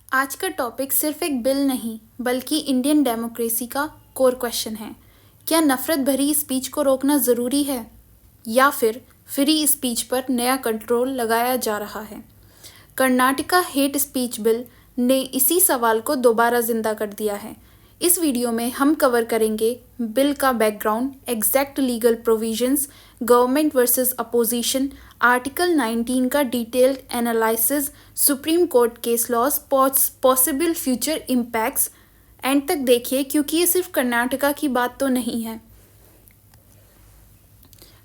आज का टॉपिक सिर्फ एक बिल नहीं बल्कि इंडियन डेमोक्रेसी का कोर क्वेश्चन है। क्या नफरत भरी स्पीच को रोकना ज़रूरी है या फिर फ्री स्पीच पर नया कंट्रोल लगाया जा रहा है? कर्नाटका हेट स्पीच बिल ने इसी सवाल को दोबारा जिंदा कर दिया है। इस वीडियो में हम कवर करेंगे बिल का background, exact legal provisions, government versus opposition, article 19 का detailed analysis, supreme court case laws, possible future impacts. And तक देखिए क्योंकि ये सिर्फ कर्नाटका की बात तो नहीं है।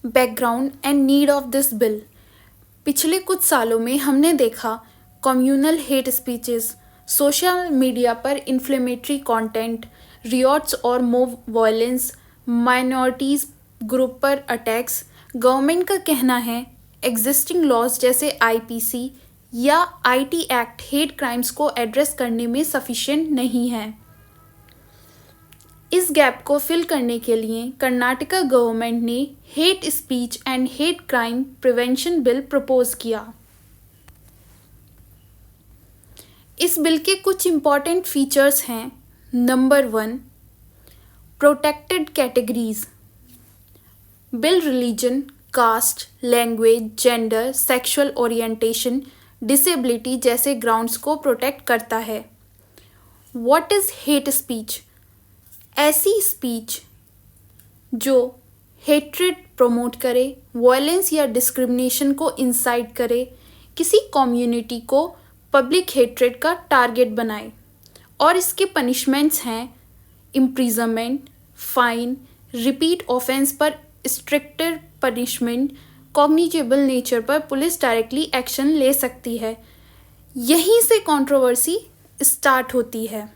Background and need of this bill. पिछले कुछ सालों में हमने देखा communal hate speeches, social media पर इन्फ्लेमेटरी कंटेंट, रियॉट्स और मोब वायलेंस, माइनॉरिटीज़ ग्रुप पर अटैक्स। गवर्नमेंट का कहना है एग्जिस्टिंग लॉज जैसे आईपीसी या आईटी एक्ट हेट क्राइम्स को एड्रेस करने में सफिशिएंट नहीं है। इस गैप को फिल करने के लिए कर्नाटका गवर्नमेंट ने hate speech and hate crime prevention bill propose किया। इस बिल के कुछ इम्पॉर्टेंट फीचर्स हैं। Number 1, protected categories. Bill religion, caste, language, gender, sexual orientation, disability जैसे ग्राउंड्स को प्रोटेक्ट करता है। What is hate speech? ऐसी स्पीच जो हेट्रेड प्रमोट करे, वायलेंस या डिस्क्रिमिनेशन को इंसाइट करे, किसी कम्युनिटी को पब्लिक हेट्रेड का टारगेट बनाए। और इसके पनिशमेंट्स हैं इम्प्रिजनमेंट, फाइन, रिपीट ऑफेंस पर स्ट्रिक्टर पनिशमेंट, कॉग्निजेबल नेचर पर पुलिस डायरेक्टली एक्शन ले सकती है। यहीं से कंट्रोवर्सी स्टार्ट होती है।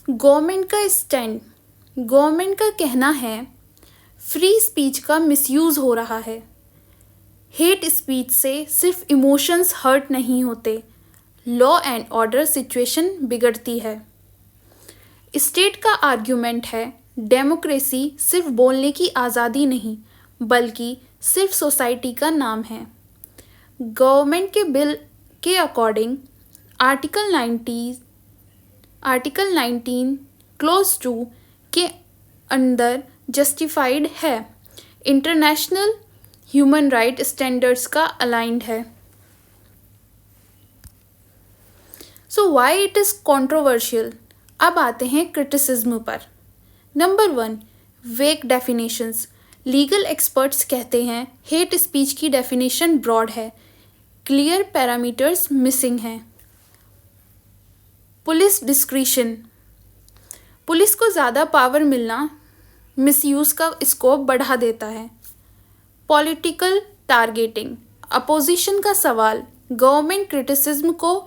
गवर्नमेंट का स्टैंड। गवर्नमेंट का कहना है फ्री स्पीच का मिसयूज़ हो रहा है। हेट स्पीच से सिर्फ इमोशंस हर्ट नहीं होते, लॉ एंड ऑर्डर सिचुएशन बिगड़ती है। स्टेट का आर्ग्यूमेंट है डेमोक्रेसी सिर्फ बोलने की आज़ादी नहीं बल्कि सिर्फ सोसाइटी का नाम है। गवर्नमेंट के बिल के अकॉर्डिंग आर्टिकल 19 क्लोज 2 के अंदर जस्टिफाइड है, इंटरनेशनल ह्यूमन राइट स्टैंडर्ड्स का अलाइंड है। So why it is controversial? अब आते हैं क्रिटिसिज्म पर। नंबर 1, वेग डेफिनेशंस। लीगल एक्सपर्ट्स कहते हैं हेट स्पीच की डेफिनेशन ब्रॉड है, क्लियर पैरामीटर्स मिसिंग हैं। Police discretion. पुलिस को ज़्यादा पावर मिलना मिसयूज़ का स्कोप बढ़ा देता है। Political targeting. अपोजिशन का सवाल, गवर्नमेंट क्रिटिसिज्म को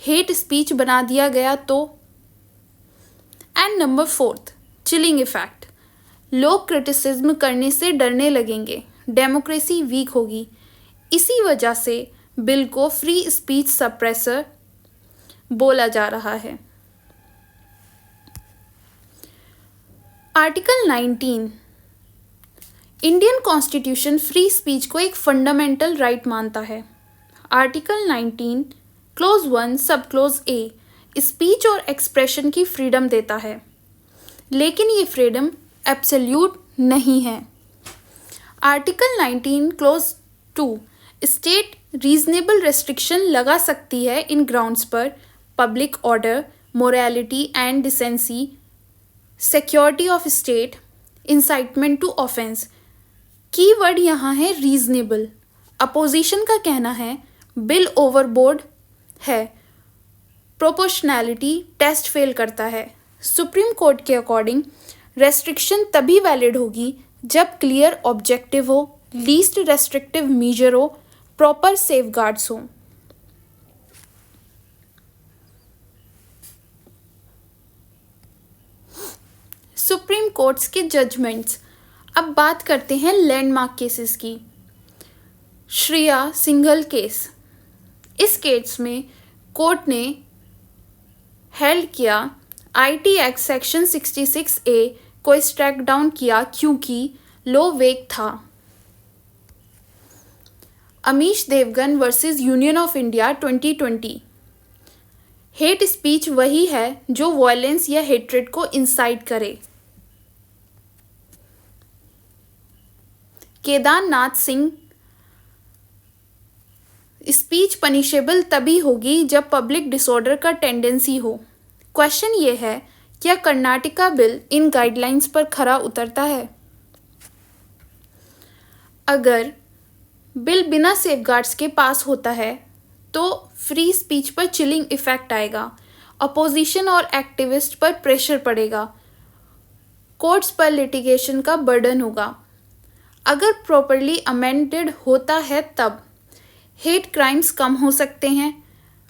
हेट स्पीच बना दिया गया तो। And number 4, chilling effect. लोग क्रिटिसिज्म करने से डरने लगेंगे, डेमोक्रेसी वीक होगी। इसी वजह से बिल को फ्री स्पीच सप्रेसर बोला जा रहा है। Article 19। Indian constitution free speech को एक फंडामेंटल राइट मानता है। Article 19 clause 1 sub clause A speech और एक्सप्रेशन की फ्रीडम देता है, लेकिन ये फ्रीडम एब्सोल्यूट नहीं है। Article 19 clause 2 state reasonable restriction लगा सकती है इन ग्राउंड्स पर public order, morality and decency, security of state, incitement to offence. Key word यहाँ है रीजनेबल। अपोजिशन का कहना है बिल ओवरबोर्ड है, प्रोपोर्शनैलिटी टेस्ट फेल करता है। सुप्रीम कोर्ट के अकॉर्डिंग रेस्ट्रिक्शन तभी वैलिड होगी जब क्लियर ऑब्जेक्टिव हो, लीस्ट रेस्ट्रिक्टिव मेजर हो, प्रॉपर सेफगार्ड्स हो। सुप्रीम कोर्ट्स के जजमेंट्स। अब बात करते हैं लैंडमार्क केसेस की। श्रेया सिंघल केस। इस केस में कोर्ट ने हेल्ड किया आईटी एक्ट सेक्शन 66A को स्ट्राइक डाउन किया क्योंकि लो वेग था। Amish Devgan versus union of India 2020। Hate speech वही है जो वायलेंस या हेट्रेड को इंसाइट करे। केदारनाथ सिंह, स्पीच पनिशेबल तभी होगी जब पब्लिक डिसऑर्डर का टेंडेंसी हो। क्वेश्चन ये है, क्या कर्नाटका बिल इन गाइडलाइंस पर खरा उतरता है? अगर बिल बिना सेफगार्ड्स के पास होता है तो फ्री स्पीच पर चिलिंग इफेक्ट आएगा, अपोजिशन और एक्टिविस्ट पर प्रेशर पड़ेगा, कोर्ट्स पर लिटिगेशन का बर्डन होगा। अगर प्रॉपरली अमेंडेड होता है तब हेट क्राइम्स कम हो सकते हैं,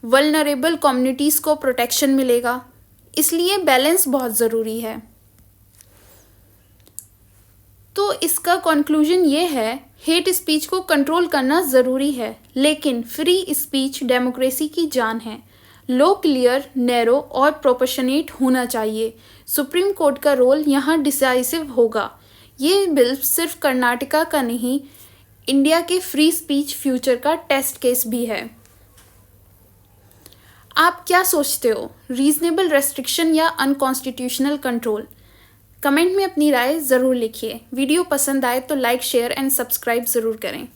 वल्नरेबल कम्युनिटीज़ को प्रोटेक्शन मिलेगा। इसलिए बैलेंस बहुत ज़रूरी है। तो इसका कंक्लूजन ये है, हेट स्पीच को कंट्रोल करना ज़रूरी है, लेकिन फ्री स्पीच डेमोक्रेसी की जान है। लॉ क्लियर, नैरो और प्रोपोर्शनेट होना चाहिए। सुप्रीम कोर्ट का रोल यहाँ डिसाइसिव होगा। ये बिल सिर्फ कर्नाटका का नहीं, इंडिया के फ्री स्पीच फ्यूचर का टेस्ट केस भी है। आप क्या सोचते हो, रीजनेबल रेस्ट्रिक्शन या अनकॉन्स्टिट्यूशनल कंट्रोल? कमेंट में अपनी राय ज़रूर लिखिए। वीडियो पसंद आए तो लाइक, शेयर एंड सब्सक्राइब ज़रूर करें।